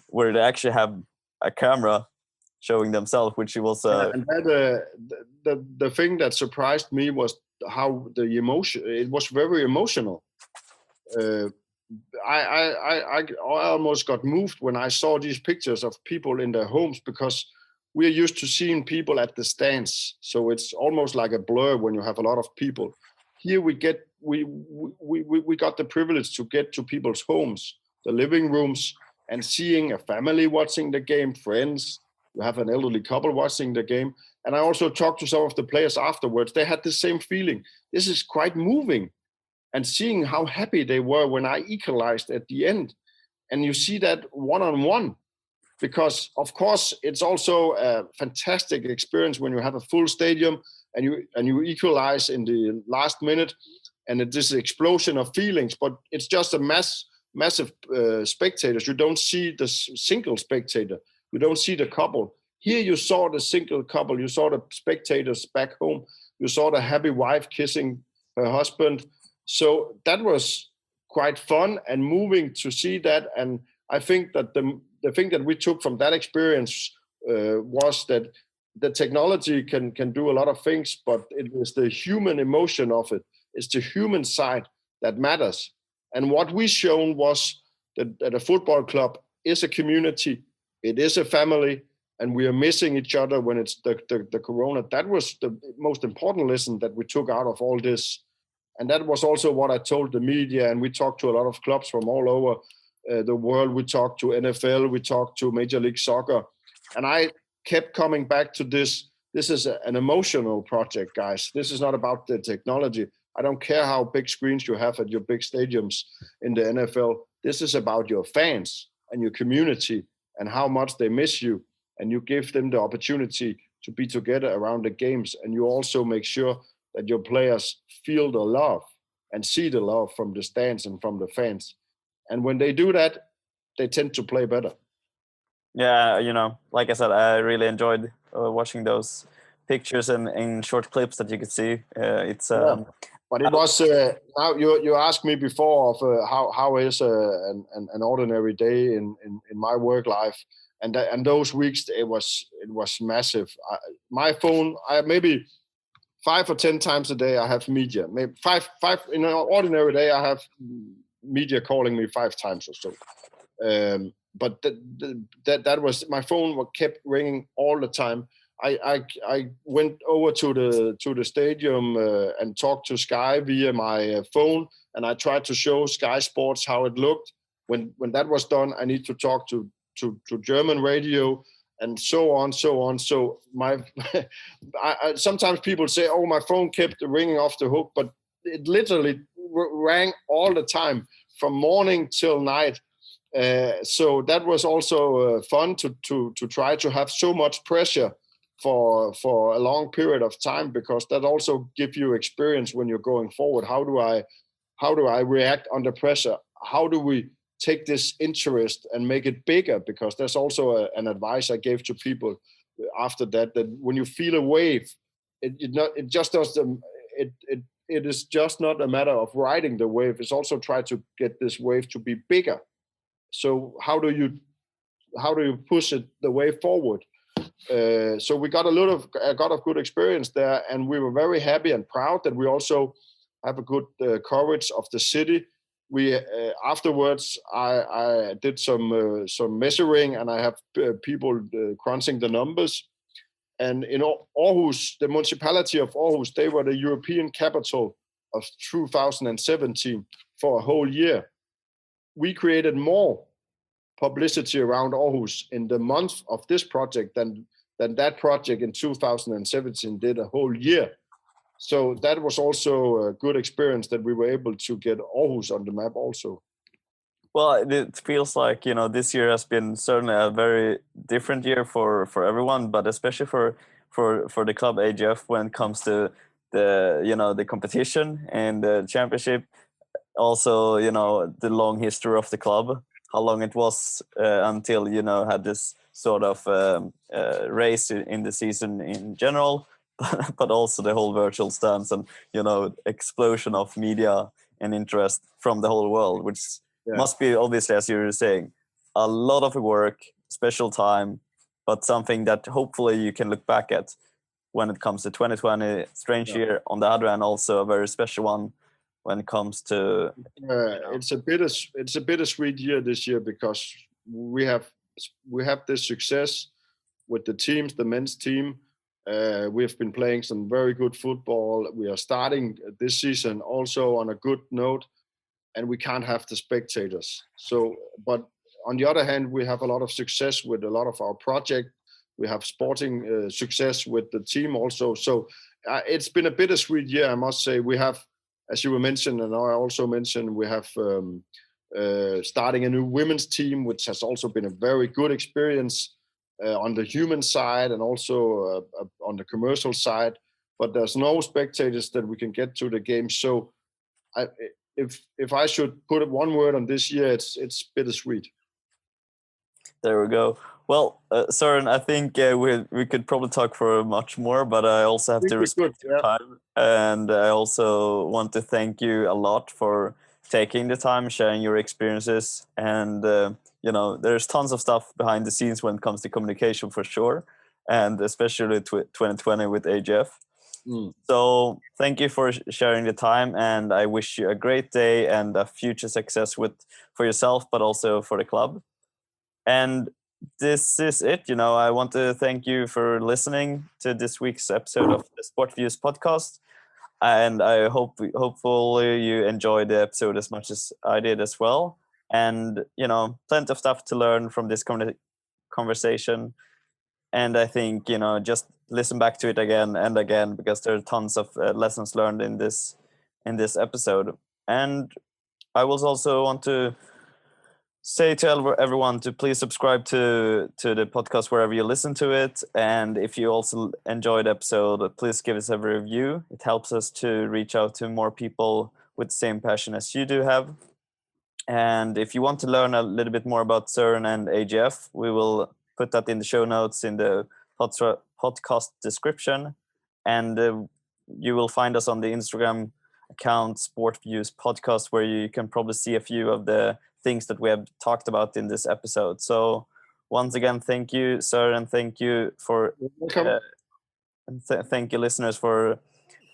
where they actually have a camera showing themselves, which was and that, the thing that surprised me was how the emotion. It was very emotional. I almost got moved when I saw these pictures of people in their homes, because we're used to seeing people at the stands, so it's almost like a blur when you have a lot of people. Here we got the privilege to get to people's homes, the living rooms, and seeing a family watching the game, friends. You have an elderly couple watching the game, and I also talked to some of the players afterwards. They had the same feeling. This is quite moving. And seeing how happy they were when I equalized at the end. And you see that one-on-one, because of course it's also a fantastic experience when you have a full stadium and you equalize in the last minute, and it's this explosion of feelings, but it's just a massive spectators. You don't see the single spectator. You don't see the couple. Here you saw the single couple. You saw the spectators back home. You saw the happy wife kissing her husband. So that was quite fun and moving to see that. And I think that the thing that we took from that experience was that the technology can do a lot of things, but it is the human emotion of it. It's the human side that matters. And what we shown was that a football club is a community, it is a family, and we are missing each other when it's the corona. That was the most important lesson that we took out of all this. And that was also what I told the media, and we talked to a lot of clubs from all over the world. We talked to NFL, we talked to Major League Soccer, and I kept coming back to this. This is an emotional project, guys. This is not about the technology. I don't care how big screens you have at your big stadiums in the NFL. This is about your fans and your community and how much they miss you. And you give them the opportunity to be together around the games. And you also make sure that your players feel the love and see the love from the stands and from the fans. And when they do that, they tend to play better. Yeah, you know, like I said, I really enjoyed watching those pictures and short clips that you could see. But it was now you asked me before of how is an ordinary day in my work life, and those weeks it was massive. My phone, I maybe 5 or 10 times a day I have media. Maybe five in an ordinary day I have media calling me 5 times or so. But that was, my phone kept ringing all the time. I went over to the stadium and talked to Sky via my phone, and I tried to show Sky Sports how it looked. When that was done, I need to talk to German radio and so on. So my sometimes people say, "Oh, my phone kept ringing off the hook," but it literally rang all the time from morning till night. So that was also fun to try to have so much pressure for a long period of time, because that also gives you experience when you're going forward. How do I react under pressure? How do we take this interest and make it bigger? Because there's also an advice I gave to people after that when you feel a wave, it is just not a matter of riding the wave. It's also try to get this wave to be bigger. So how do you push it the way forward? So we got a lot of good experience there, and we were very happy and proud that we also have a good coverage of the city. We afterwards I did some measuring, and I have people crunching the numbers. And in Aarhus, the municipality of Aarhus, they were the European capital of 2017 for a whole year. We created more publicity around Aarhus in the month of this project than that project in 2017 did a whole year. So that was also a good experience that we were able to get Aarhus on the map also. Well, it feels like, this year has been certainly a very different year for everyone, but especially for the club AGF when it comes to the competition and the championship. Also, the long history of the club, how long it was until, had this sort of race in the season in general, but also the whole virtual stance and, explosion of media and interest from the whole world, which must be, obviously, as you were saying, a lot of work, special time, but something that hopefully you can look back at when it comes to 2020, strange year. On the other hand, also a very special one when it comes to... It's a bittersweet year this year because we have this success with the teams, the men's team. We've been playing some very good football. We are starting this season also on a good note, and we can't have the spectators. So, but on the other hand, we have a lot of success with a lot of our project. We have sporting success with the team also. So it's been a bittersweet year, I must say. We have, as you were mentioned, and I also mentioned, we have starting a new women's team, which has also been a very good experience on the human side and also on the commercial side. But there's no spectators that we can get to the game. So if I should put one word on this year, it's bittersweet. There we go. Well, Søren, I think we could probably talk for much more, but I also have to respect your time. And I also want to thank you a lot for taking the time, sharing your experiences. And, there's tons of stuff behind the scenes when it comes to communication for sure. And especially 2020 with AGF. So thank you for sharing the time, and I wish you a great day and a future success for yourself, but also for the club. And this is it. I want to thank you for listening to this week's episode of the Sport Views podcast. And I hopefully you enjoyed the episode as much as I did as well. And, plenty of stuff to learn from this conversation. And I think, just listen back to it again and again, because there are tons of lessons learned in this episode. And I will also want to say to everyone to please subscribe to the podcast wherever you listen to it. And if you also enjoyed the episode, please give us a review. It helps us to reach out to more people with the same passion as you do have. And if you want to learn a little bit more about Søren and AGF, we will put that in the show notes in the podcast description. And you will find us on the Instagram account Sport Views Podcast, where you can probably see a few of the things that we have talked about in this episode. So once again, thank you, Søren, and thank you for thank you, listeners, for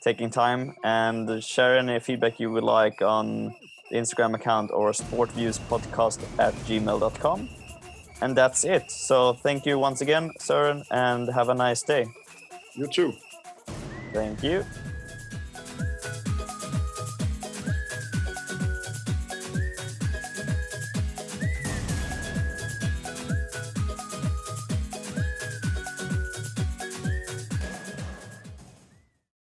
taking time, and share any feedback you would like on the Instagram account or sportviewspodcast@gmail.com. And that's it. So thank you once again, Søren, and have a nice day. You too. Thank you.